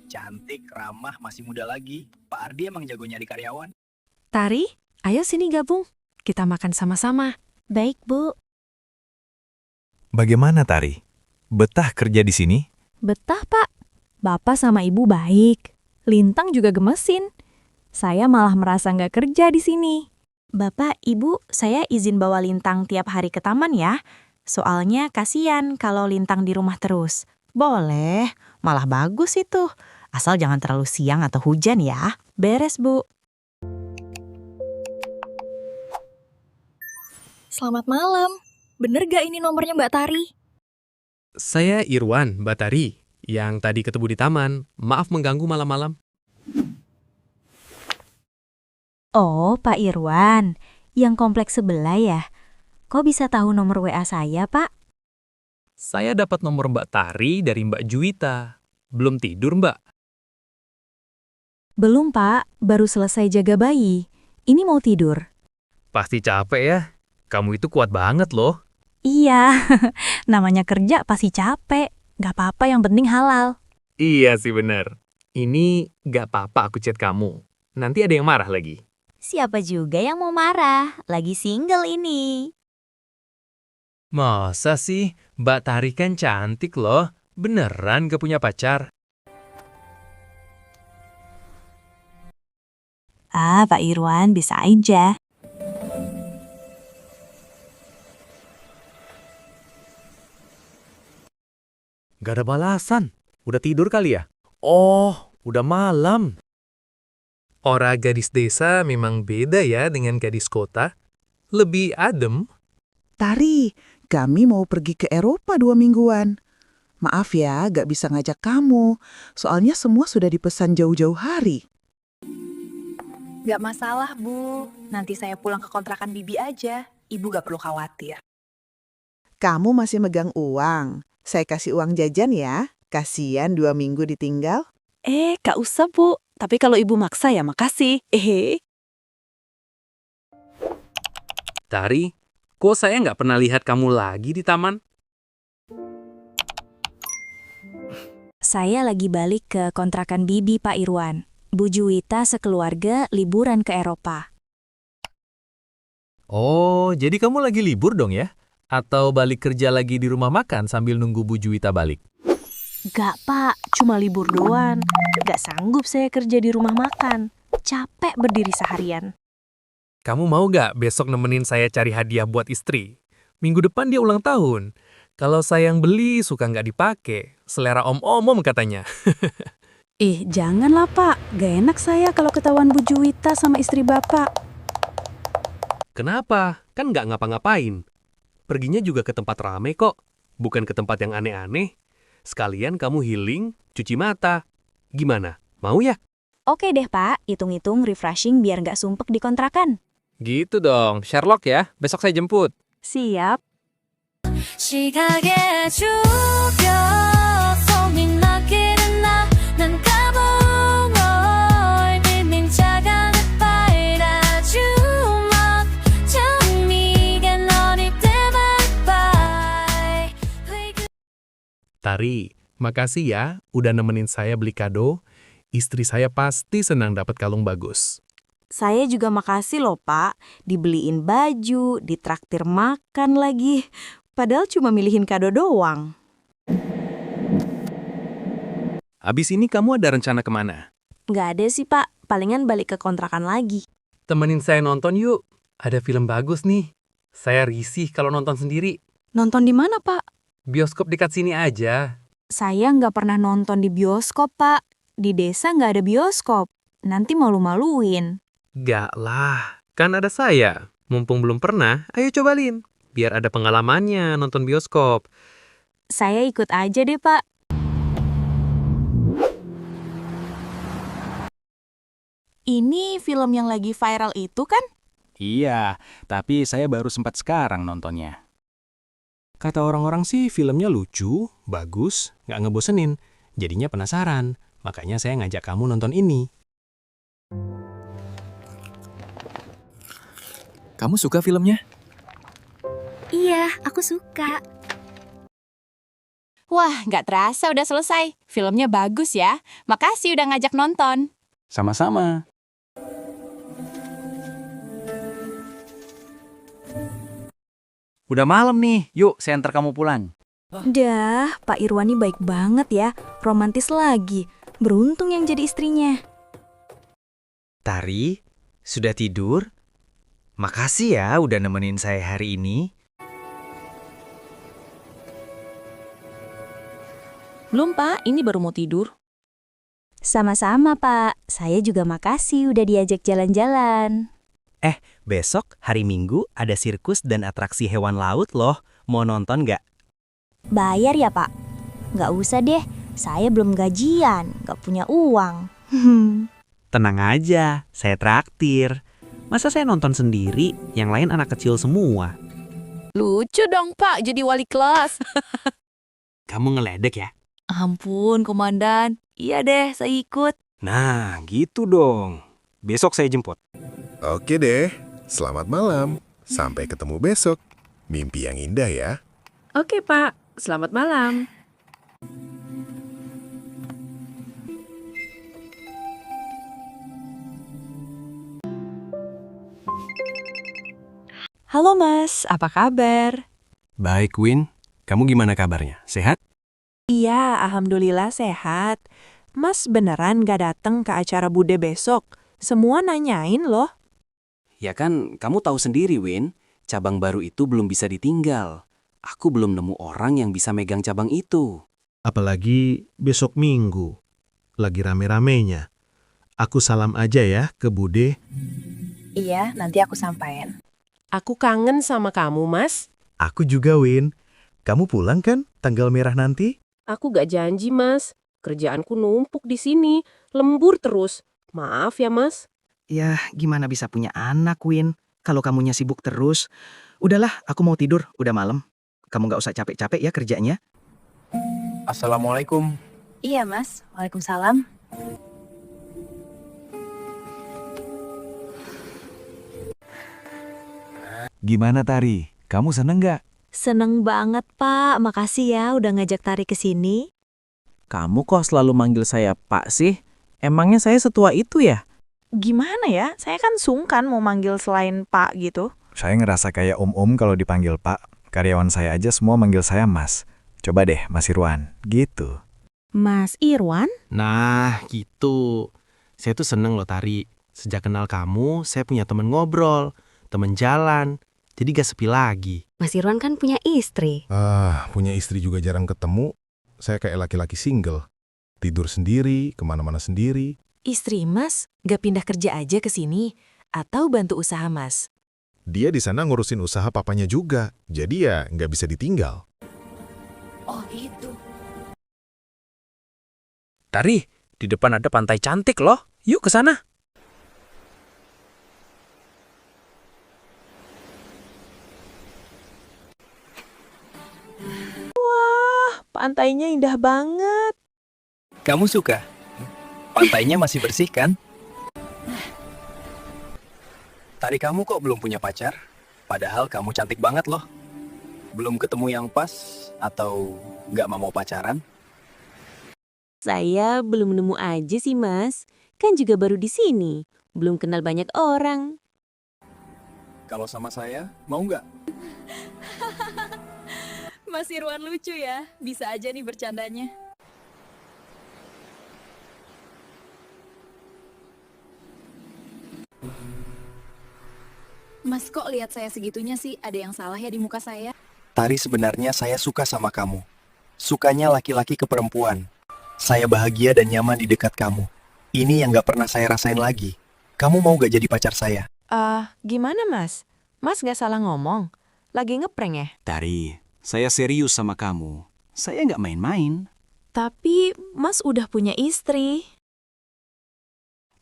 Cantik, ramah, masih muda lagi. Pak Ardi emang jago nyari karyawan. Tari, ayo sini gabung. Kita makan sama-sama. Baik, Bu. Bagaimana, Tari? Betah kerja di sini? Betah, Pak. Bapak sama Ibu baik. Lintang juga gemesin. Saya malah merasa nggak kerja di sini. Bapak, Ibu, saya izin bawa Lintang tiap hari ke taman ya. Soalnya kasihan kalau Lintang di rumah terus. Boleh, malah bagus itu. Asal jangan terlalu siang atau hujan ya. Beres, Bu. Selamat malam. Bener gak ini nomornya Mbak Tari? Saya Irwan, Mbak Tari, yang tadi ketemu di taman. Maaf mengganggu malam-malam. Oh, Pak Irwan. Yang kompleks sebelah ya? Kok bisa tahu nomor WA saya, Pak? Saya dapat nomor Mbak Tari dari Mbak Juwita. Belum tidur, Mbak? Belum, Pak. Baru selesai jaga bayi. Ini mau tidur. Pasti capek ya. Kamu itu kuat banget loh. Iya, namanya kerja pasti capek. Gak apa-apa, yang penting halal. Iya sih bener. Ini gak apa-apa aku chat kamu. Nanti ada yang marah lagi. Siapa juga yang mau marah? Lagi single ini. Masa sih? Mbak Tari kan cantik loh. Beneran gak punya pacar? Ah, Pak Irwan, bisa aja. Gak ada balasan. Udah tidur kali ya? Oh, udah malam. Ora gadis desa memang beda ya dengan gadis kota. Lebih adem. Tari, kami mau pergi ke Eropa 2 mingguan. Maaf ya, gak bisa ngajak kamu. Soalnya semua sudah dipesan jauh-jauh hari. Gak masalah, Bu. Nanti saya pulang ke kontrakan Bibi aja. Ibu gak perlu khawatir. Kamu masih megang uang. Saya kasih uang jajan ya. Kasian 2 minggu ditinggal. Gak usah, Bu. Tapi kalau Ibu maksa ya makasih. Tari, kok saya nggak pernah lihat kamu lagi di taman? Saya lagi balik ke kontrakan Bibi, Pak Irwan. Bu Juwita sekeluarga liburan ke Eropa. Oh, jadi kamu lagi libur dong ya? Atau balik kerja lagi di rumah makan sambil nunggu Bu Juwita balik? Gak, Pak. Cuma libur doang. Gak sanggup saya kerja di rumah makan. Capek berdiri seharian. Kamu mau nggak besok nemenin saya cari hadiah buat istri? Minggu depan dia ulang tahun. Kalau saya yang beli, suka nggak dipakai. Selera om-om katanya. Janganlah, Pak. Gak enak saya kalau ketahuan Bu Juwita sama istri Bapak. Kenapa? Kan nggak ngapa-ngapain. Perginya juga ke tempat rame kok. Bukan ke tempat yang aneh-aneh. Sekalian kamu healing, cuci mata. Gimana? Mau ya? Oke deh, Pak. Hitung-hitung refreshing biar nggak sumpek di kontrakan. Gitu dong, Sherlock ya. Besok saya jemput. Siap. 시각에 죽여 손이 나기는 나난 가봉을 빈민 작은 햇발 주먹 장미가 너를 때마다 Tari, makasih ya udah nemenin saya beli kado. Istri saya pasti senang dapat kalung bagus. Saya juga makasih loh, Pak. Dibeliin baju, ditraktir makan lagi. Padahal cuma milihin kado doang. Abis ini kamu ada rencana kemana? Nggak ada sih, Pak. Palingan balik ke kontrakan lagi. Temenin saya nonton yuk. Ada film bagus nih. Saya risih kalau nonton sendiri. Nonton di mana, Pak? Bioskop dekat sini aja. Saya nggak pernah nonton di bioskop, Pak. Di desa nggak ada bioskop. Nanti malu-maluin. Gak lah, kan ada saya. Mumpung belum pernah, ayo cobain. Biar ada pengalamannya nonton bioskop. Saya ikut aja deh, Pak. Ini film yang lagi viral itu kan? Iya, tapi saya baru sempat sekarang nontonnya. Kata orang-orang sih filmnya lucu, bagus, nggak ngebosenin. Jadinya penasaran, makanya saya ngajak kamu nonton ini. Kamu suka filmnya? Iya, aku suka. Wah, nggak terasa udah selesai. Filmnya bagus ya. Makasih udah ngajak nonton. Sama-sama. Udah malam nih, yuk saya antar kamu pulang. Dah, Pak Irwani baik banget ya. Romantis lagi. Beruntung yang jadi istrinya. Tari, sudah tidur? Makasih ya udah nemenin saya hari ini. Belum, Pak. Ini baru mau tidur. Sama-sama, Pak. Saya juga makasih udah diajak jalan-jalan. Besok hari Minggu ada sirkus dan atraksi hewan laut loh. Mau nonton nggak? Bayar ya, Pak? Nggak usah deh, saya belum gajian, nggak punya uang. Tenang aja, saya traktir. Masa saya nonton sendiri, yang lain anak kecil semua. Lucu dong, Pak, jadi wali kelas. Kamu ngeledek ya? Ampun, Komandan. Iya deh, saya ikut. Nah, gitu dong. Besok saya jemput. Oke deh, selamat malam. Sampai ketemu besok. Mimpi yang indah ya. Oke, Pak. Selamat malam. Halo Mas, apa kabar? Baik, Win. Kamu gimana kabarnya? Sehat? Iya, alhamdulillah sehat. Mas beneran gak datang ke acara Bude besok? Semua nanyain loh. Ya kan, kamu tahu sendiri, Win. Cabang baru itu belum bisa ditinggal. Aku belum nemu orang yang bisa megang cabang itu. Apalagi besok Minggu. Lagi rame-ramenya. Aku salam aja ya ke Bude. Iya, nanti aku sampaikan. Aku kangen sama kamu, Mas. Aku juga, Win. Kamu pulang kan tanggal merah nanti? Aku gak janji, Mas. Kerjaanku numpuk di sini. Lembur terus. Maaf ya, Mas. Ya, gimana bisa punya anak, Win? Kalau kamunya sibuk terus. Udahlah, aku mau tidur. Udah malam. Kamu nggak usah capek-capek ya kerjanya. Assalamualaikum. Iya, Mas. Waalaikumsalam. Gimana Tari? Kamu seneng nggak? Seneng banget, Pak. Makasih ya udah ngajak Tari ke sini. Kamu kok selalu manggil saya Pak sih? Emangnya saya setua itu ya? Gimana ya? Saya kan sungkan mau manggil selain Pak gitu. Saya ngerasa kayak om-om kalau dipanggil Pak. Karyawan saya aja semua manggil saya Mas. Coba deh, Mas Irwan. Gitu. Mas Irwan? Nah, gitu. Saya tuh seneng loh, Tari. Sejak kenal kamu, saya punya temen ngobrol, temen jalan. Jadi gak sepi lagi. Mas Irwan kan punya istri. Punya istri juga jarang ketemu. Saya kayak laki-laki single. Tidur sendiri, kemana-mana sendiri. Istri Mas gak pindah kerja aja ke sini? Atau bantu usaha Mas? Dia di sana ngurusin usaha papanya juga. Jadi ya nggak bisa ditinggal. Oh gitu. Tari, di depan ada pantai cantik loh. Yuk ke sana. Wah, pantainya indah banget. Kamu suka? Pantainya masih bersih kan? Tari, kamu kok belum punya pacar? Padahal kamu cantik banget loh. Belum ketemu yang pas atau nggak mau pacaran? Saya belum nemu aja sih Mas. Kan juga baru di sini. Belum kenal banyak orang. Kalau sama saya, mau nggak? Mas Irwan lucu ya. Bisa aja nih bercandanya. Mas, kok lihat saya segitunya sih? Ada yang salah ya di muka saya? Tari, sebenarnya saya suka sama kamu. Sukanya laki-laki ke perempuan. Saya bahagia dan nyaman di dekat kamu. Ini yang gak pernah saya rasain lagi. Kamu mau gak jadi pacar saya? Gimana Mas? Mas gak salah ngomong? Lagi ngeprank ya? Tari, saya serius sama kamu. Saya nggak main-main. Tapi Mas udah punya istri.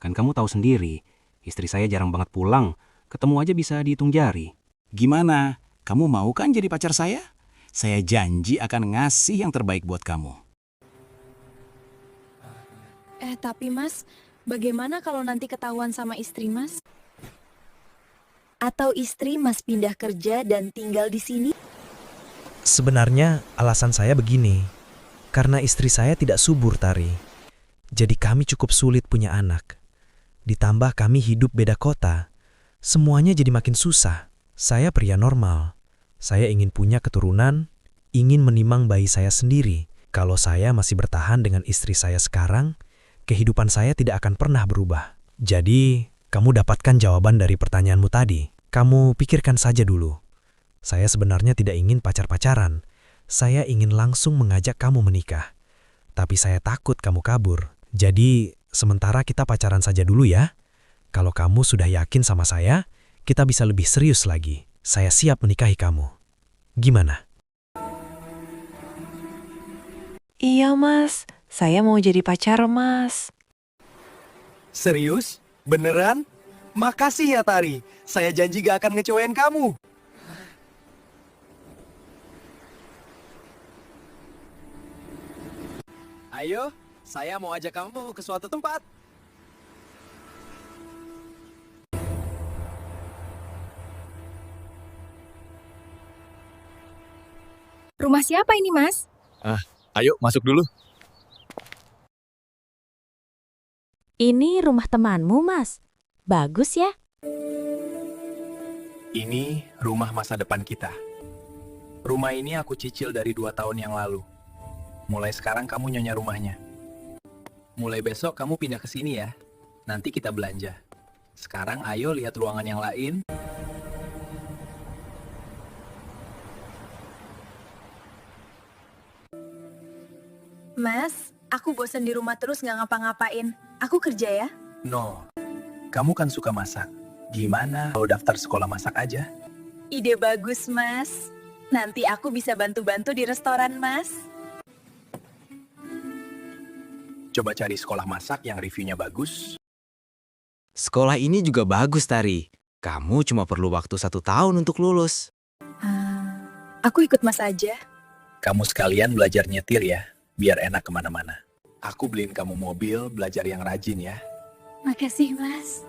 Kan kamu tahu sendiri, istri saya jarang banget pulang. Ketemu aja bisa dihitung jari. Gimana? Kamu mau kan jadi pacar saya? Saya janji akan ngasih yang terbaik buat kamu. Tapi Mas, bagaimana kalau nanti ketahuan sama istri Mas? Atau istri Mas pindah kerja dan tinggal di sini? Sebenarnya alasan saya begini. Karena istri saya tidak subur, Tari. Jadi kami cukup sulit punya anak. Ditambah kami hidup beda kota. Semuanya jadi makin susah. Saya pria normal. Saya ingin punya keturunan, ingin menimang bayi saya sendiri. Kalau saya masih bertahan dengan istri saya sekarang, kehidupan saya tidak akan pernah berubah. Jadi, kamu dapatkan jawaban dari pertanyaanmu tadi. Kamu pikirkan saja dulu. Saya sebenarnya tidak ingin pacar-pacaran. Saya ingin langsung mengajak kamu menikah. Tapi saya takut kamu kabur. Jadi, sementara kita pacaran saja dulu ya. Kalau kamu sudah yakin sama saya, kita bisa lebih serius lagi. Saya siap menikahi kamu. Gimana? Iya, Mas. Saya mau jadi pacar, Mas. Serius? Beneran? Makasih ya, Tari. Saya janji gak akan ngecewain kamu. Ayo, saya mau ajak kamu ke suatu tempat. Rumah siapa ini, Mas? Ayo masuk dulu. Ini rumah temanmu, Mas. Bagus ya? Ini rumah masa depan kita. Rumah ini aku cicil dari 2 tahun yang lalu. Mulai sekarang kamu nyonya rumahnya. Mulai besok kamu pindah ke sini ya. Nanti kita belanja. Sekarang ayo lihat ruangan yang lain. Mas, aku bosan di rumah terus nggak ngapa-ngapain. Aku kerja ya. No, kamu kan suka masak. Gimana kalau daftar sekolah masak aja? Ide bagus, Mas. Nanti aku bisa bantu-bantu di restoran, Mas. Coba cari sekolah masak yang reviewnya bagus. Sekolah ini juga bagus, Tari. Kamu cuma perlu waktu 1 tahun untuk lulus. Aku ikut Mas aja. Kamu sekalian belajar nyetir ya, biar enak kemana-mana. Aku beliin kamu mobil, belajar yang rajin ya. Makasih, Mas.